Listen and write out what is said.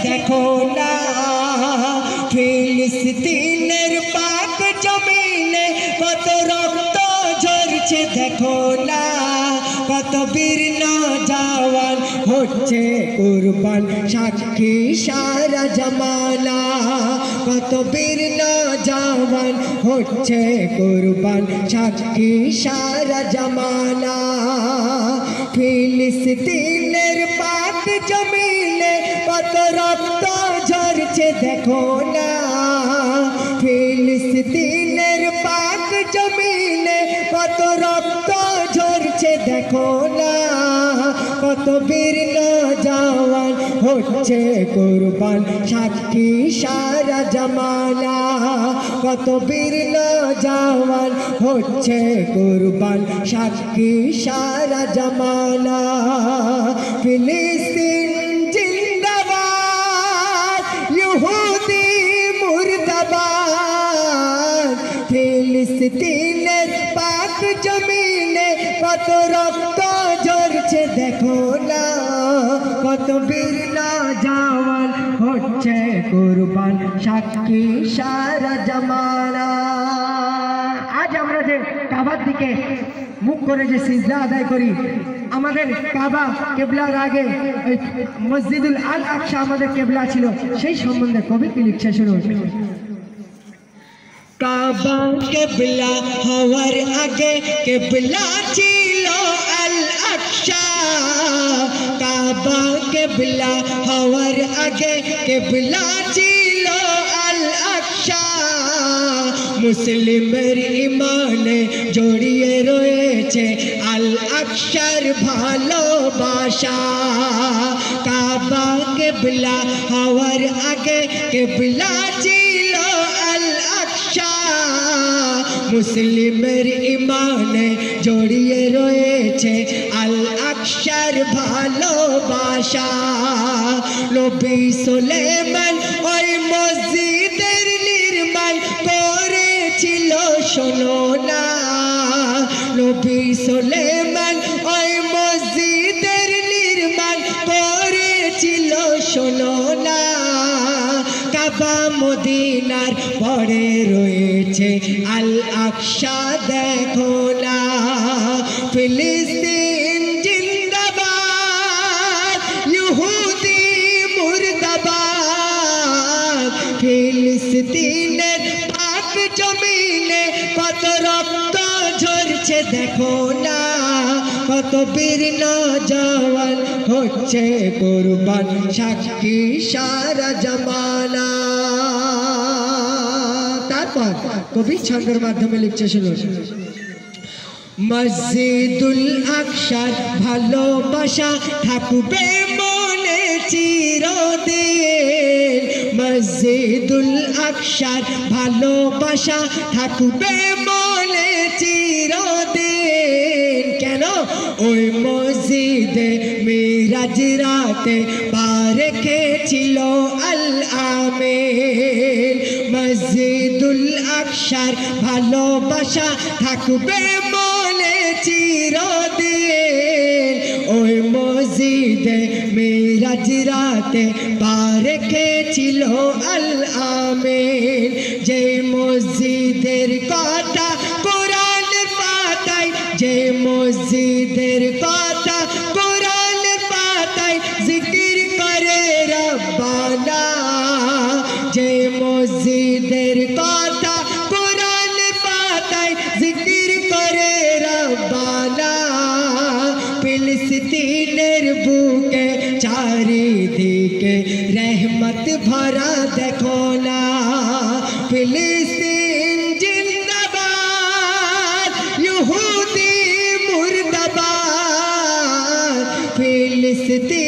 দেখো না ফিলিস্তিনের পাক জমিনে কত রক্ত ঝরছে দেখো না কত বীর নওজওয়ান হচ্ছে কুরবান সাক্ষী সারা জামানা কত বীর নওজওয়ান হচ্ছে কুরবান সাক্ষী সারা জামানা ফিলিস্তিনের পাক জমিনে কত রক্ত ঝরছে দেখো না ফিলিস্তিনের পাক জমিনে কত রক্ত ঝরছে দেখো না কত বীর নওজওয়ান হচ্ছে কুরবান সাক্ষী সারা জামানা কত বীর নওজওয়ান হচ্ছে কুরবান সাক্ষী সারা জামানা ফিলিস্তিন জিন্দাবাদ ইহুদি মুর্দাবাদ ফিলিস্তিনের পাক জমিনে কত রক্ত ঝরছে দেখো না কত বীর নওজওয়ান হচ্ছে কুরবান সাক্ষী সারা জামানা আজ আমরা যে কাবার দিকে মুখ করে যে সিজদা আদায় করি আমাদের কাবা কেবলার আগে মসজিদুল আল আকসা আমাদের কেবলা ছিল সেই সম্বন্ধে কবি কি লিখছে শুনুন কাবা কেবলা হওয়ার আগে কেবলা ছিল আল আকসা কাবা কেবলা হওয়ার আগে কেবলা ছিল আল আকসা মুসলিমের ইমানে জড়িয়ে রয়েছে আল আকসার ভালোবাসা কাবা কেবলা হওয়ার আগে কেবলা ছিল আল আকসা মুসলিমের ইমানে জড়িয়ে রয়েছে আল আকসার ভালোবাসা নবী সুলেমান ওই মসজিদের নির্মাণ করেছিল শোনো না নবী সুলেমান ওই মসজিদের নির্মাণ করেছিল শোনো না কাবা মদিনার পরে রয়েছে আল আকসা দেখো না ফিলিস্তিন জিন্দাবাদ ইহুদি মুর্দাবাদ ফিলিস্তিনের পাক জমিনে কত রক্ত ঝরছে দেখো না কত বীর নওজওয়ান হচ্ছে কুরবান সাক্ষী সারা জামানা তারপর কবি ছন্দের মাধ্যমে লিখছে শুনুন মসজিদুল আকসার ভালোবাসা থাকবে মনে চিরদিন মসজিদুল আকসার ভালোবাসা থাকবে মনে চিরদিন কেন ওই মসজিদে মিরাজ রাতে পা রেখেছিল আল আমিন মসজিদুল আকসার ভালোবাসা থাকবে মনে চিরদিন ওই মসজিদে মিরাজ রাতে পা রেখেছিল আল আমিন যে মসজিদের কথা কোরআনের পাতায় যে মসজিদের কথা কোরআনের পাতায় জিকির করে রব্বানা যে মসজিদের কথা কোরআনের পাতায় জিকির করে রব্বানা ফিলিস্তিনের বুকে চারিদিকে রহমত ভরা দেখো না ফিলিস্তিন জিন্দাবাদ ইহুদি মুর্দাবাদ ফিলিস্তিন